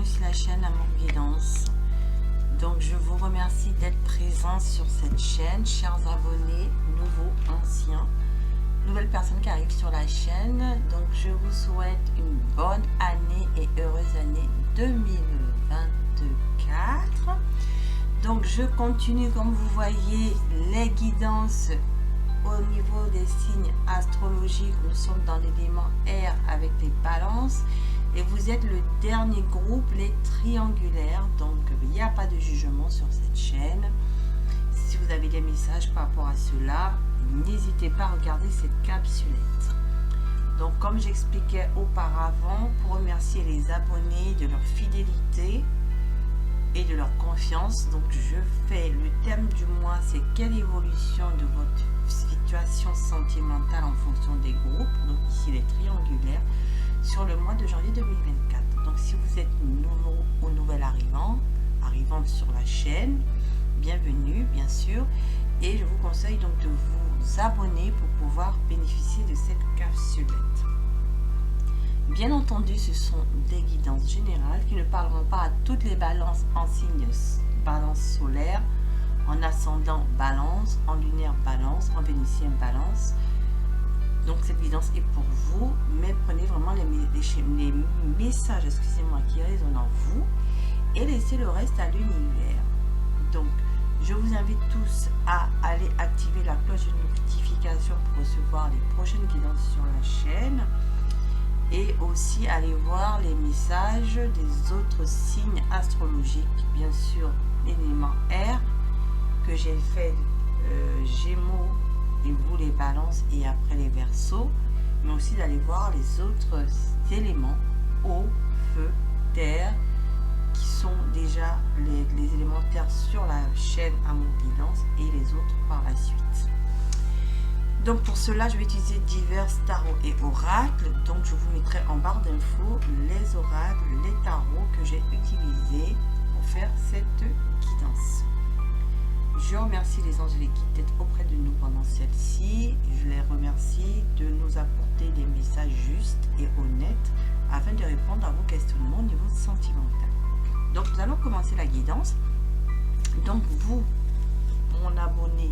bienvenue sur la chaîne Amour Guidance. Donc je vous remercie d'être présents sur cette chaîne, chers abonnés, nouveaux, anciens, nouvelles personnes qui arrivent sur la chaîne. Donc je vous souhaite une bonne année et heureuse année 2024. Donc je continue, comme vous voyez, les guidances au niveau des signes astrologiques. Nous sommes dans l'élément air avec les balances. Et vous êtes le dernier groupe, les triangulaires. Donc, il n'y a pas de jugement sur cette chaîne. Si vous avez des messages par rapport à cela, n'hésitez pas à regarder cette capsulette. Donc, comme j'expliquais auparavant, pour remercier les abonnés de leur fidélité et de leur confiance, donc je fais le thème du mois, c'est quelle évolution de votre situation sentimentale en fonction des groupes. Donc, ici, les triangulaires. Sur le mois de janvier 2024. Donc si vous êtes nouveau ou nouvel arrivante sur la chaîne, bienvenue bien sûr, et je vous conseille donc de vous abonner pour pouvoir bénéficier de cette capsulette. Bien entendu, ce sont des guidances générales qui ne parleront pas à toutes les balances en signe balance solaire, en ascendant balance, en lunaire balance, en vénitien balance. Donc cette guidance est pour vous, mais prenez vraiment les messages, excusez-moi, qui résonnent en vous et laissez le reste à l'univers. Donc je vous invite tous à aller activer la cloche de notification pour recevoir les prochaines guidances sur la chaîne et aussi aller voir les messages des autres signes astrologiques, bien sûr l'élément air que j'ai fait Gémeaux et vous les balances et après les verseaux, mais aussi d'aller voir les autres éléments, eau, feu, terre, qui sont déjà les élémentaires sur la chaîne Amour Guidance et les autres par la suite. Donc pour cela, je vais utiliser divers tarots et oracles. Donc je vous mettrai en barre d'infos les oracles, les tarots que j'ai utilisés pour faire cette guidance. Je remercie les anges et les guides d'être auprès de nous pendant celle-ci. Je les remercie de nous apporter des messages justes et honnêtes afin de répondre à vos questionnements au niveau sentimental. Donc nous allons commencer la guidance. Donc vous, mon abonné,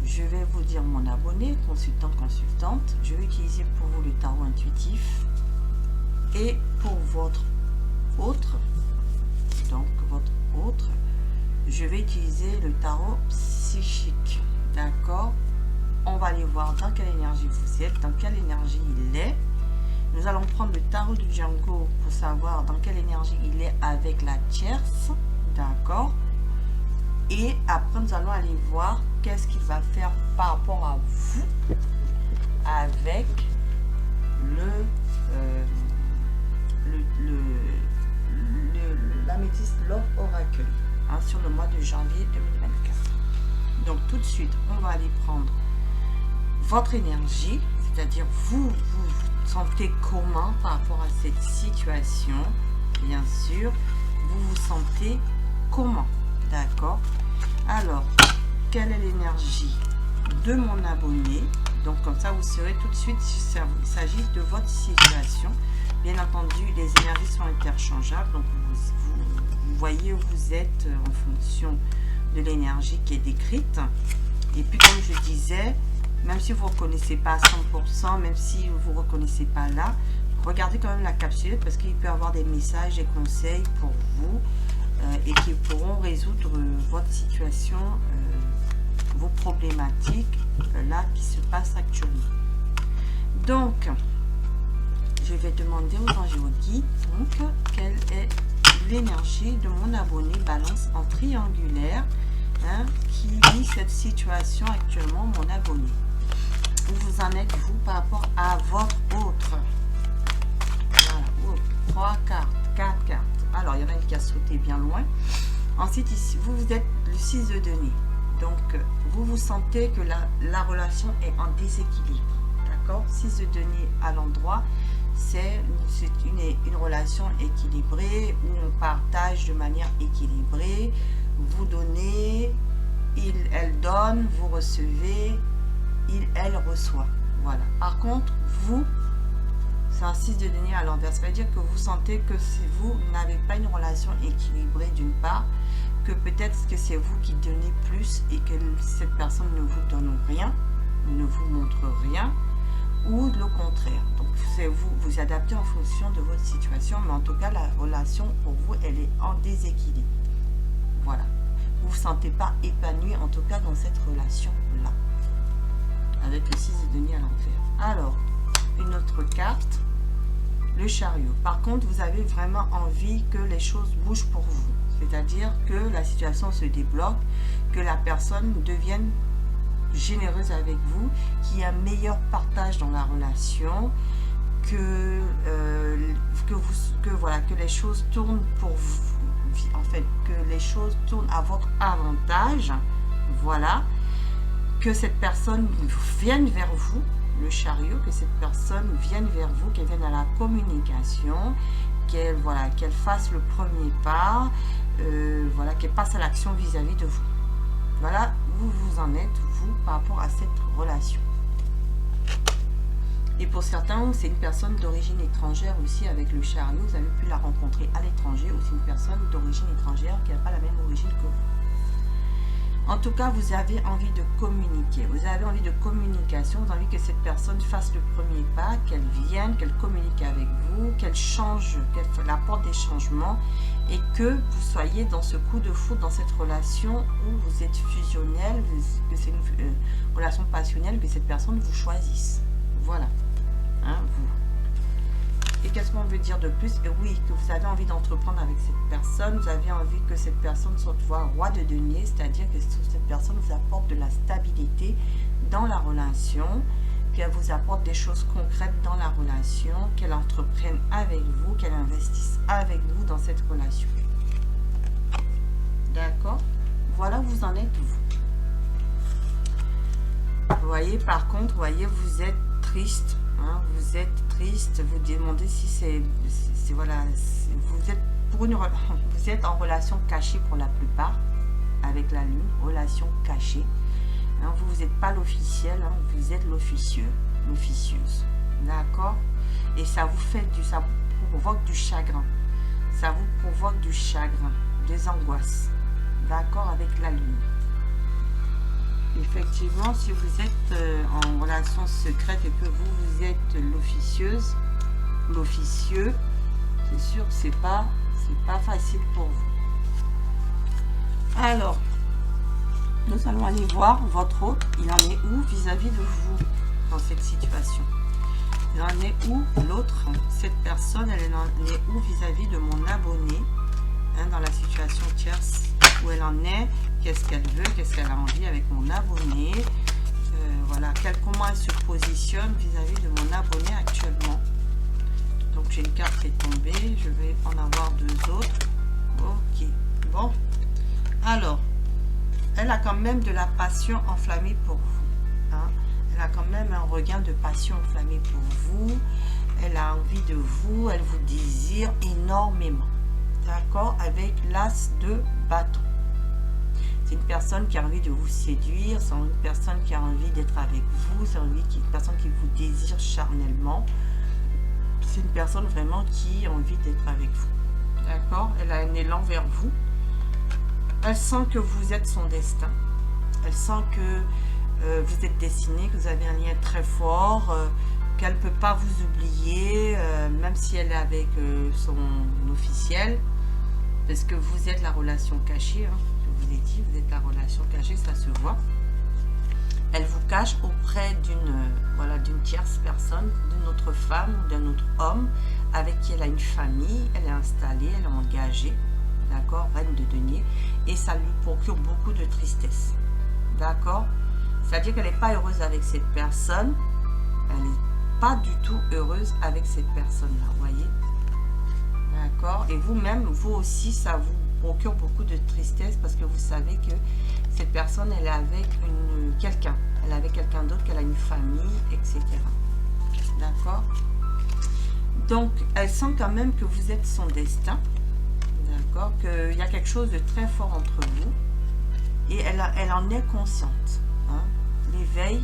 je vais vous dire mon abonné, consultant, consultante. Je vais utiliser pour vous le tarot intuitif et pour votre autre, donc votre autre, je vais utiliser le tarot psychique. D'accord? On va aller voir dans quelle énergie vous êtes, dans quelle énergie il est. Nous allons prendre le tarot du Django pour savoir dans quelle énergie il est avec la tierce. D'accord? Et après, nous allons aller voir qu'est-ce qu'il va faire par rapport à vous avec l'améthyste Love Oracle. Sur le mois de janvier 2024. Donc tout de suite, on va aller prendre votre énergie, c'est-à-dire vous sentez comment par rapport à cette situation. Bien sûr, vous vous sentez comment, d'accord? Alors, quelle est l'énergie de mon abonné? Donc comme ça, vous saurez tout de suite si il s'agit de votre situation. Bien entendu, les énergies sont interchangeables, donc vous voyez où vous êtes en fonction de l'énergie qui est décrite. Et puis comme je disais, même si vous ne reconnaissez pas à 100%, même si vous ne reconnaissez pas là, regardez quand même la capsule parce qu'il peut y avoir des messages et conseils pour vous et qui pourront résoudre votre situation, vos problématiques là qui se passent actuellement. Donc, je vais demander aux anges et aux guides donc quelle est l'énergie de mon abonné balance en triangulaire qui vit cette situation actuellement, mon abonné. Où vous en êtes vous par rapport à votre autre? Voilà, 3 cartes, 4 cartes. Alors il y en a une qui a sauté bien loin. Ensuite ici, vous êtes le 6 de denier. Donc vous vous sentez que la relation est en déséquilibre. D'accord? 6 de denier à l'endroit. C'est une relation équilibrée où on partage de manière équilibrée. Vous donnez, elle donne, vous recevez, elle reçoit. Voilà. Par contre, vous, C'est un 6 de denier à l'envers. Ça veut dire que vous sentez que vous n'avez pas une relation équilibrée d'une part, que peut-être que c'est vous qui donnez plus et que cette personne ne vous donne rien, ne vous montre rien, ou le contraire. Donc c'est vous adaptez en fonction de votre situation, mais en tout cas la relation pour vous elle est en déséquilibre. Voilà, vous vous sentez pas épanoui en tout cas dans cette relation là avec le 6 de denier à l'envers. Alors une autre carte, le chariot. Par contre vous avez vraiment envie que les choses bougent pour vous, c'est-à-dire que la situation se débloque, que la personne devienne généreuse avec vous, qu'il y ait un meilleur partage dans la relation, que les choses tournent pour vous, en fait, que les choses tournent à votre avantage, voilà, que cette personne vienne vers vous, le chariot, que cette personne vienne vers vous, qu'elle vienne à la communication, qu'elle fasse le premier pas, voilà, qu'elle passe à l'action vis-à-vis de vous. Voilà, vous en êtes, vous, par rapport à cette relation. Et pour certains, c'est une personne d'origine étrangère aussi avec le chariot. Vous avez pu la rencontrer à l'étranger, ou c'est une personne d'origine étrangère qui n'a pas la même origine que vous. En tout cas, vous avez envie de communiquer. Vous avez envie de communication. Vous avez envie que cette personne fasse le premier pas, qu'elle vienne, qu'elle communique avec vous, qu'elle change, qu'elle apporte des changements, et que vous soyez dans ce coup de foudre, dans cette relation où vous êtes fusionnel, que c'est une relation passionnelle, que cette personne vous choisisse. Voilà, hein, vous. Et qu'est-ce qu'on veut dire de plus? Et oui, que vous avez envie d'entreprendre avec cette personne, vous avez envie que cette personne soit roi de denier, c'est-à-dire que cette personne vous apporte de la stabilité dans la relation, qu'elle vous apporte des choses concrètes dans la relation, qu'elle entreprenne avec vous, qu'elle investisse avec vous dans cette relation. D'accord? Voilà où vous en êtes, vous. Vous voyez, par contre, vous voyez, vous êtes triste. Hein, vous êtes triste, vous demandez si c'est voilà, vous êtes en relation cachée pour la plupart, avec la lune, relation cachée. Hein, vous n'êtes pas l'officiel, hein, vous êtes l'officieux, l'officieuse. D'accord? Et ça vous provoque du chagrin. Ça vous provoque du chagrin, des angoisses. D'accord? Avec la lune. Effectivement, si vous êtes en relation secrète et que vous êtes l'officieuse, l'officieux, c'est sûr que c'est pas facile pour vous. Alors, nous allons aller voir votre hôte. Il en est où vis-à-vis de vous dans cette situation? Il en est où l'autre? Cette personne, elle en est où vis-à-vis de mon abonné, hein, dans la situation tierce? Où elle en est, qu'est-ce qu'elle veut, qu'est-ce qu'elle a envie avec mon abonné, voilà, comment elle se positionne vis-à-vis de mon abonné actuellement. Donc j'ai une carte qui est tombée, je vais en avoir deux autres. Ok, bon, alors elle a quand même de la passion enflammée pour vous, hein. Elle a quand même un regain de passion enflammée pour vous, elle a envie de vous, elle vous désire énormément. D'accord? Avec l'as de bâton. C'est une personne qui a envie de vous séduire, c'est une personne qui a envie d'être avec vous, c'est une personne qui vous désire charnellement. C'est une personne vraiment qui a envie d'être avec vous. D'accord? Elle a un élan vers vous. Elle sent que vous êtes son destin. Elle sent que vous êtes destiné, que vous avez un lien très fort, qu'elle ne peut pas vous oublier, même si elle est avec son officiel. Parce que vous êtes la relation cachée, hein, je vous l'ai dit, vous êtes la relation cachée, ça se voit. Elle vous cache auprès d'une tierce personne, d'une autre femme ou d'un autre homme avec qui elle a une famille, elle est installée, elle est engagée, d'accord, reine de denier, et ça lui procure beaucoup de tristesse, d'accord. C'est-à-dire qu'elle n'est pas heureuse avec cette personne, elle n'est pas du tout heureuse avec cette personne-là, vous voyez. D'accord? Et vous-même, vous aussi, ça vous procure beaucoup de tristesse parce que vous savez que cette personne, elle est avec quelqu'un. Elle est avec quelqu'un d'autre, qu'elle a une famille, etc. D'accord? Donc, elle sent quand même que vous êtes son destin. D'accord? Qu'il y a quelque chose de très fort entre vous. Et elle en est consciente. Hein? L'éveil,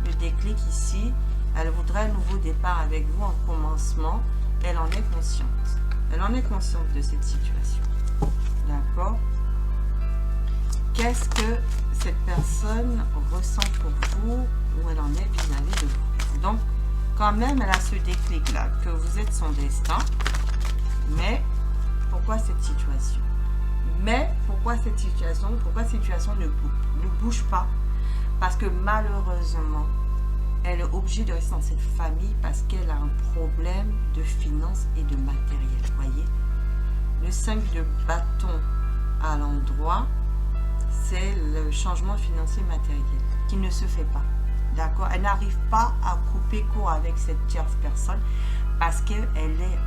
le déclic ici, Elle voudrait un nouveau départ avec vous, un commencement. Elle en est consciente. Elle en est consciente de cette situation. D'accord? Qu'est-ce que cette personne ressent pour vous, où elle en est vis-à-vis de vous? Donc, quand même, elle a ce déclic-là, que vous êtes son destin. Mais, pourquoi cette situation? Mais, pourquoi cette situation? Pourquoi cette situation ne bouge pas? Parce que malheureusement, elle est obligée de rester dans cette famille parce qu'elle a un problème de finances et de matériel. Voyez, le 5 de bâton à l'endroit, c'est le changement financier matériel qui ne se fait pas. D'accord? Elle n'arrive pas à couper court avec cette tierce personne parce qu'elle est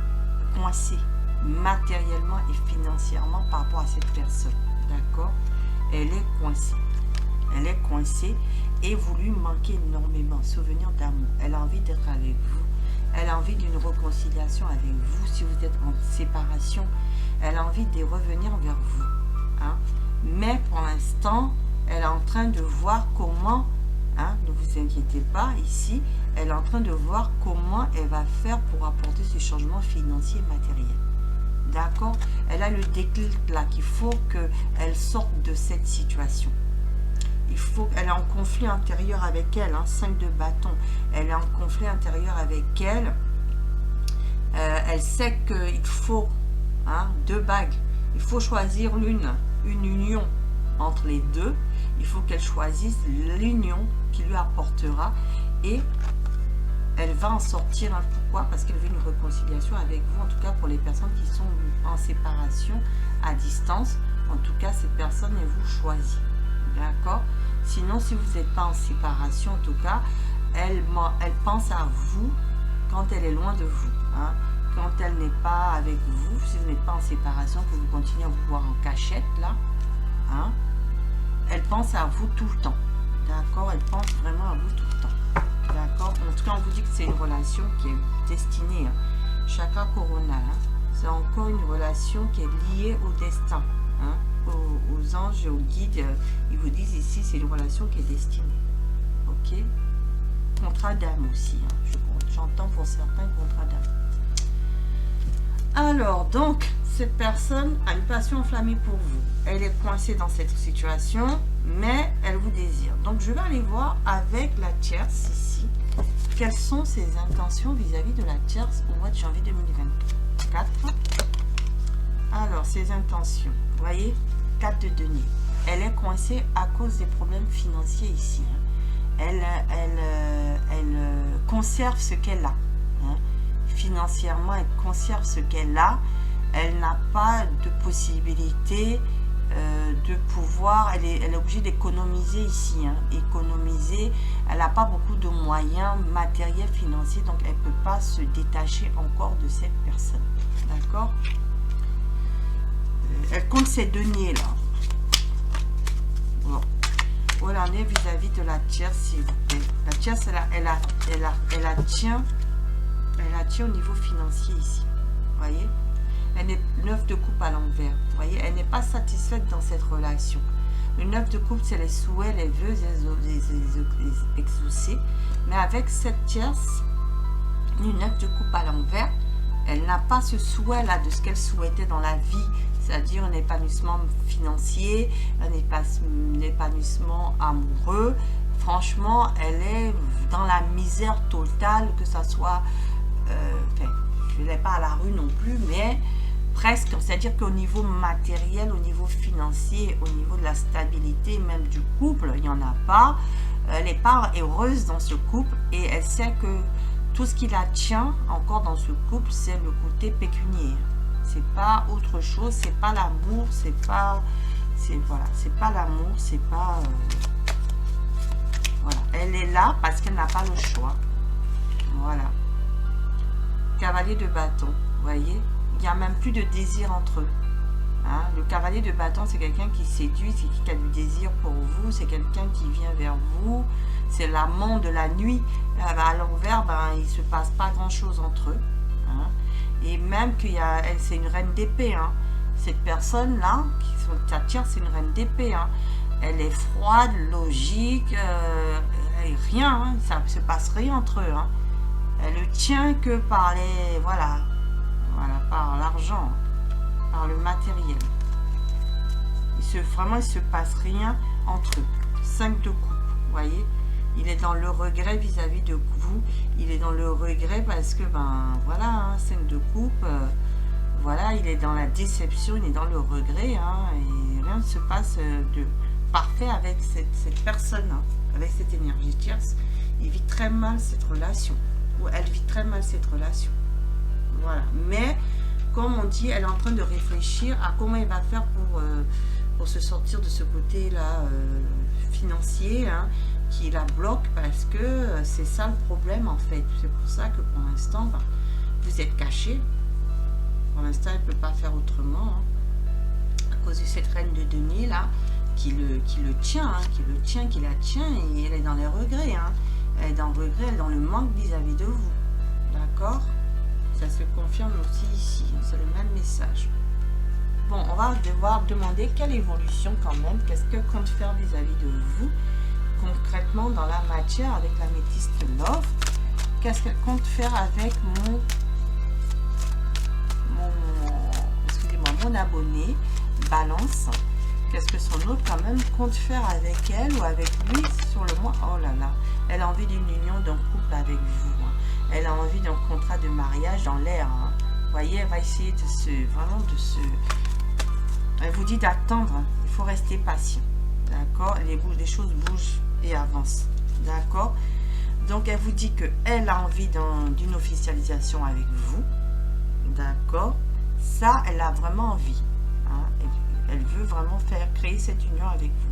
coincée matériellement et financièrement par rapport à cette personne. D'accord? Elle est coincée. Elle est coincée et vous lui manquez énormément. Souvenir d'amour. Elle a envie d'être avec vous. Elle a envie d'une réconciliation avec vous si vous êtes en séparation. Elle a envie de revenir vers vous. Hein? Mais pour l'instant, elle est en train de voir comment, hein, ne vous inquiétez pas, ici, elle est en train de voir comment elle va faire pour apporter ce changement financier et matériel. D'accord? Elle a le déclic là qu'il faut qu'elle sorte de cette situation. Il faut qu'elle est en conflit intérieur avec elle, hein, 5 de bâton. Elle est en conflit intérieur avec elle. Elle sait qu'il faut, hein, 2 bagues. Il faut choisir une union entre les deux. Il faut qu'elle choisisse l'union qui lui apportera et elle va en sortir. Hein. Pourquoi? Parce qu'elle veut une réconciliation avec vous, en tout cas pour les personnes qui sont en séparation à distance. En tout cas, cette personne, elle vous choisit. D'accord? Sinon, si vous n'êtes pas en séparation, en tout cas, elle pense à vous quand elle est loin de vous. Hein. Quand elle n'est pas avec vous, si vous n'êtes pas en séparation, que vous continuez à vous voir en cachette, là, hein, elle pense à vous tout le temps. D'accord? Elle pense vraiment à vous tout le temps. D'accord? En tout cas, on vous dit que c'est une relation qui est destinée. Hein. Chakra Corona, hein, c'est encore une relation qui est liée au destin. Hein, aux anges et aux guides. Ils vous disent ici, c'est une relation qui est destinée. Ok? Contrat d'âme aussi. Hein, j'entends pour certains contrat d'âme. Alors, donc, cette personne a une passion enflammée pour vous. Elle est coincée dans cette situation, mais elle vous désire. Donc, je vais aller voir avec la tierce ici, quelles sont ses intentions vis-à-vis de la tierce au mois de janvier 2024. Alors, ses intentions, vous voyez, 4 de denier. Elle est coincée à cause des problèmes financiers ici. Hein. Elle conserve ce qu'elle a. Hein. Financièrement, elle conserve ce qu'elle a. Elle n'a pas de possibilité de pouvoir, elle est obligée d'économiser ici. Hein. Économiser, elle n'a pas beaucoup de moyens matériels, financiers, donc elle ne peut pas se détacher encore de cette personne. D'accord? Elle compte ses deniers là. Bon. Où elle en est vis-à-vis de la tierce, s'il vous plaît. La tierce, elle la tient au niveau financier ici. Vous voyez? Elle est 9 de coupe à l'envers. Vous voyez? Elle n'est pas satisfaite dans cette relation. Le 9 de coupe, c'est les souhaits, les vœux, les exaucés. Mais avec cette tierce, le 9 de coupe à l'envers, elle n'a pas ce souhait-là de ce qu'elle souhaitait dans la vie, c'est-à-dire un épanouissement financier, un épanouissement amoureux. Franchement, elle est dans la misère totale, que ça soit, je ne l'ai pas à la rue non plus, mais presque, c'est-à-dire qu'au niveau matériel, au niveau financier, au niveau de la stabilité, même du couple, il n'y en a pas. Elle n'est pas heureuse dans ce couple et elle sait que tout ce qui la tient encore dans ce couple, c'est le côté pécuniaire. C'est pas autre chose, c'est pas l'amour, c'est pas l'amour, c'est pas voilà. Elle est là parce qu'elle n'a pas le choix. Voilà. Cavalier de bâton, vous voyez, il n'y a même plus de désir entre eux. Hein? Le cavalier de bâton, c'est quelqu'un qui séduit, c'est qui a du désir pour vous, c'est quelqu'un qui vient vers vous, c'est l'amant de la nuit. À l'envers, il ne se passe pas grand-chose entre eux. Hein? Et même c'est une reine d'épée. Hein? Cette personne-là, sa tierce, c'est une reine d'épée. Hein? Elle est froide, logique, rien. Hein? Ça ne se passe rien entre eux. Hein? Elle le tient que par les... Voilà, par l'argent, par le matériel. Vraiment, il se passe rien entre eux. 5 de coupe, vous voyez. Il est dans le regret vis-à-vis de vous. Il est dans le regret parce que, ben, voilà, 5 de coupe. Voilà, il est dans la déception, il est dans le regret. Et rien ne se passe de parfait avec cette personne, avec cette énergie tierce. Il vit très mal cette relation. Ou elle vit très mal cette relation. Voilà. Mais, comme on dit, elle est en train de réfléchir à comment elle va faire pour se sortir de ce côté-là financier qui la bloque, parce que c'est ça le problème en fait. C'est pour ça que pour l'instant, ben, vous êtes caché. Pour l'instant, elle ne peut pas faire autrement à cause de cette reine de denier là qui la tient, et elle est dans les regrets. Elle est dans le regret, elle est dans le manque vis-à-vis de vous. D'accord? Ça se confirme aussi ici. C'est le même message. Bon, on va devoir demander quelle évolution quand même. Qu'est-ce que compte faire vis-à-vis de vous concrètement dans la matière avec la métiste Love? Qu'est-ce qu'elle compte faire avec mon abonné Balance? Qu'est-ce que son autre quand même compte faire avec elle ou avec lui sur le mois? Oh là là, elle a envie d'une union, d'un couple avec vous. Elle a envie d'un contrat de mariage dans l'air. Vous voyez, elle va essayer elle vous dit d'attendre. Il faut rester patient. D'accord? Les choses bougent et avancent. D'accord? Donc, elle vous dit qu'elle a envie d'une officialisation avec vous. D'accord? Ça, elle a vraiment envie. Elle veut vraiment créer cette union avec vous.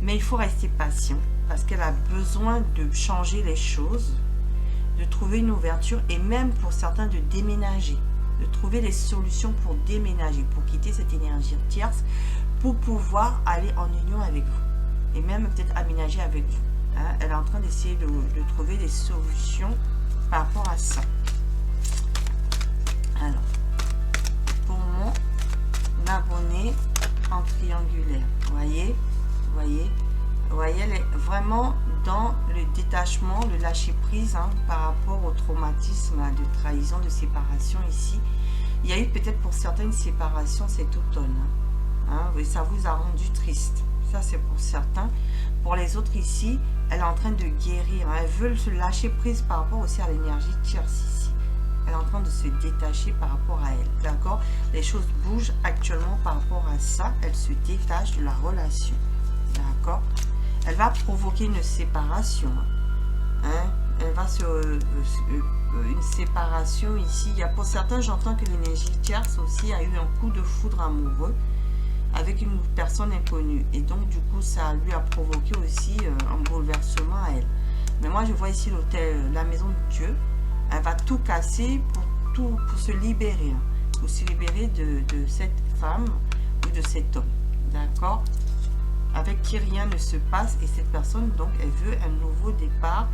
Mais il faut rester patient parce qu'elle a besoin de changer les choses, de trouver une ouverture et même pour certains de déménager, de trouver des solutions pour déménager, pour quitter cette énergie tierce, pour pouvoir aller en union avec vous et même peut-être aménager avec vous. Elle est en train d'essayer de trouver des solutions par rapport à ça. Alors, pour mon abonné en triangulaire, vous voyez, elle est vraiment dans le détachement, le lâcher prise par rapport au traumatisme de trahison, de séparation ici. Il y a eu peut-être pour certains une séparation cet automne. Ça vous a rendu triste. Ça, c'est pour certains. Pour les autres ici, elle est en train de guérir. Elle veut se lâcher prise par rapport aussi à l'énergie tierce ici. Elle est en train de se détacher par rapport à elle. D'accord? Les choses bougent actuellement par rapport à ça. Elle se détache de la relation. D'accord? Elle va provoquer une séparation. Elle va une séparation ici. Il y a pour certains, j'entends que l'énergie tierce aussi a eu un coup de foudre amoureux avec une personne inconnue. Et donc, du coup, ça lui a provoqué aussi un bouleversement à elle. Mais moi, je vois ici l'hôtel, la maison de Dieu. Elle va tout casser pour se libérer. Pour se libérer de cette femme ou de cet homme. D'accord? Avec qui rien ne se passe. Et cette personne, donc, elle veut un nouveau départ,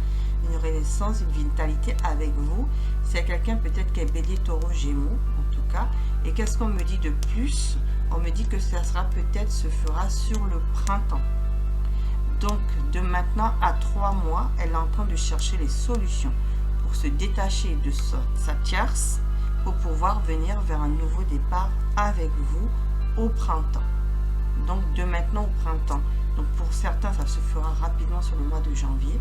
une renaissance, une vitalité avec vous. C'est quelqu'un peut-être qui est bélier, taureau, gémeaux, en tout cas. Et qu'est-ce qu'on me dit de plus? On me dit que ça sera peut-être, se fera sur le printemps. Donc, de maintenant à 3 mois, elle est en train de chercher les solutions pour se détacher de sa tierce, pour pouvoir venir vers un nouveau départ avec vous au printemps. Donc, de maintenant au printemps. Donc, pour certains, ça se fera rapidement sur le mois de janvier.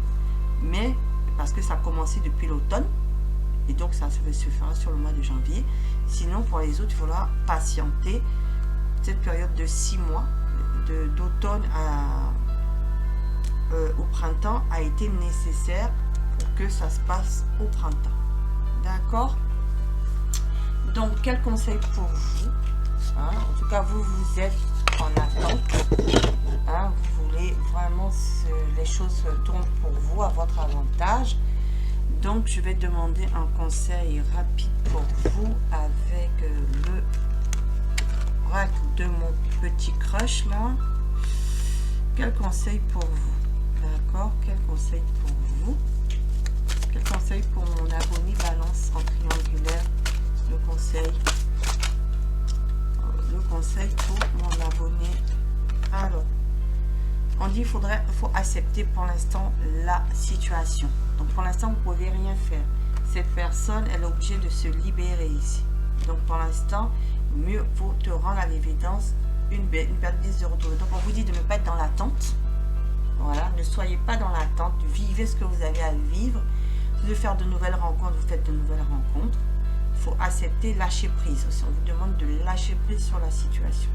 Mais, parce que ça a commencé depuis l'automne. Et donc, ça se fera sur le mois de janvier. Sinon, pour les autres, il faudra patienter. Cette période de 6 mois, d'automne au printemps, a été nécessaire pour que ça se passe au printemps. D'accord? Donc, quel conseil pour vous? En tout cas, vous êtes en attente. Vous voulez vraiment que les choses tournent pour vous à votre avantage. Donc, je vais demander un conseil rapide pour vous avec le oracle de mon petit crush là. Quel conseil pour vous? D'accord? Quel conseil pour vous? Quel conseil pour mon abonné Balance en triangulaire? Le conseil pour mon abonné. Alors, on dit faut accepter pour l'instant la situation. Donc pour l'instant, vous ne pouvez rien faire. cette personne, elle est obligée de se libérer ici. Donc pour l'instant, mieux vaut te rendre à l'évidence une période de retour. Donc on vous dit de ne pas être dans l'attente. Voilà, ne soyez pas dans l'attente, vivez ce que vous avez à vivre. De faire de nouvelles rencontres, vous faites de nouvelles rencontres. Il faut accepter, lâcher prise aussi. On vous demande de lâcher prise sur la situation.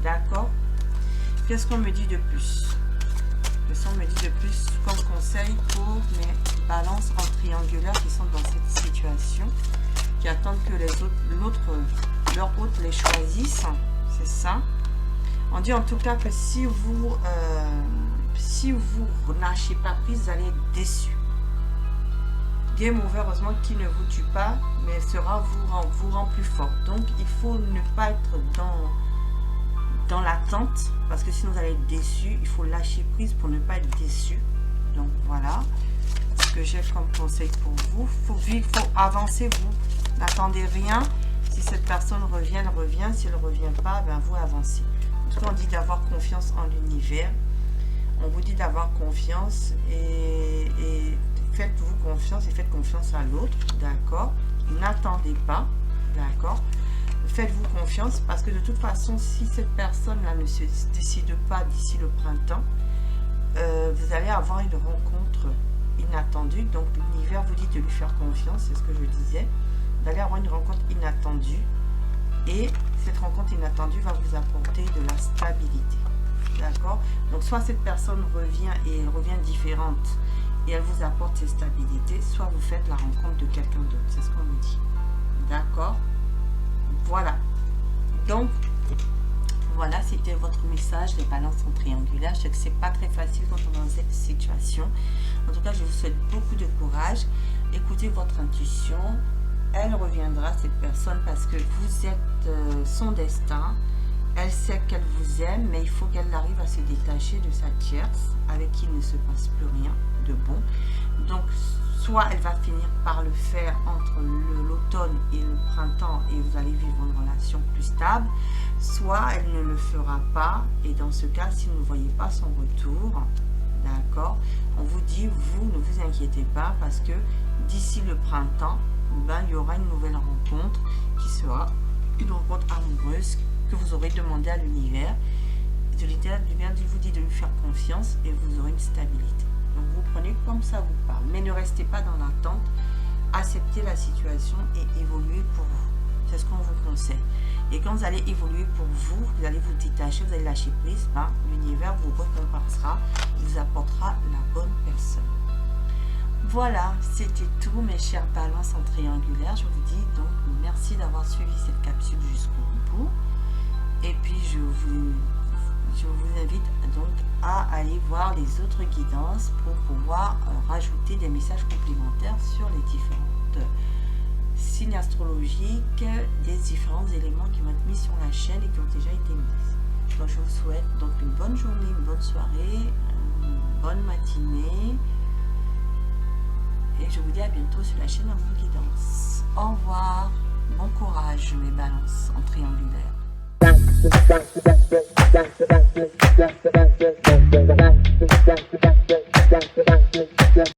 D'accord? Qu'est-ce qu'on me dit de plus? Qu'est-ce qu'on me dit de plus comme conseil pour mes balances en triangulaire qui sont dans cette situation, qui attendent que leur hôte les choisissent? C'est ça. On dit en tout cas que si vous lâchez pas prise, vous allez être déçu. Game over, heureusement qu'il ne vous tue pas, mais vous rend plus fort. Donc il faut ne pas être dans l'attente, parce que sinon vous allez être déçu. Il faut lâcher prise pour ne pas être déçu. Donc voilà ce que j'ai comme conseil pour vous. Il faut avancer, vous n'attendez rien. Si cette personne revient, elle revient. Si elle ne revient pas, ben vous avancez. En tout cas, on dit d'avoir confiance en l'univers. On vous dit d'avoir confiance et faites-vous confiance et faites confiance à l'autre, d'accord? N'attendez pas, d'accord? Faites-vous confiance parce que de toute façon, si cette personne-là ne se décide pas d'ici le printemps, vous allez avoir une rencontre inattendue. Donc l'univers vous dit de lui faire confiance, c'est ce que je disais. Vous allez avoir une rencontre inattendue et cette rencontre inattendue va vous apporter de la stabilité, d'accord? Donc soit cette personne revient et elle revient différente et elle vous apporte cette stabilité, soit vous faites la rencontre de quelqu'un d'autre, c'est ce qu'on nous dit, d'accord? Voilà, donc voilà, c'était votre message, les balances en triangulaire. Je sais que c'est pas très facile quand on est dans cette situation. En tout cas, je vous souhaite beaucoup de courage. Écoutez votre intuition, elle reviendra, cette personne, parce que vous êtes son destin. Elle sait qu'elle vous aime, mais il faut qu'elle arrive à se détacher de sa tierce, avec qui il ne se passe plus rien de bon. Donc, soit elle va finir par le faire entre l'automne et le printemps et vous allez vivre une relation plus stable, soit elle ne le fera pas. Et dans ce cas, si vous ne voyez pas son retour, d'accord, on vous dit, vous ne vous inquiétez pas parce que d'ici le printemps, ben, il y aura une nouvelle rencontre qui sera une rencontre amoureuse que vous aurez demandé à l'univers. L'univers vous dit de lui faire confiance et vous aurez une stabilité. Donc vous prenez comme ça vous parle, mais ne restez pas dans l'attente, acceptez la situation et évoluez pour vous. C'est ce qu'on vous conseille. Et quand vous allez évoluer pour vous, vous allez vous détacher, vous allez lâcher prise, ben, l'univers vous récompensera, il vous apportera la bonne personne. Voilà, c'était tout mes chers balances en triangulaire. Je vous dis donc merci d'avoir suivi cette capsule jusqu'au bout. Et puis je vous invite donc à aller voir les autres guidances pour pouvoir rajouter des messages complémentaires sur les différentes signes astrologiques, des différents éléments qui vont être mis sur la chaîne et qui ont déjà été mis. Donc je vous souhaite donc une bonne journée, une bonne soirée, une bonne matinée et je vous dis à bientôt sur la chaîne Amour Guidance. Au revoir, bon courage mes balances en triangulaire.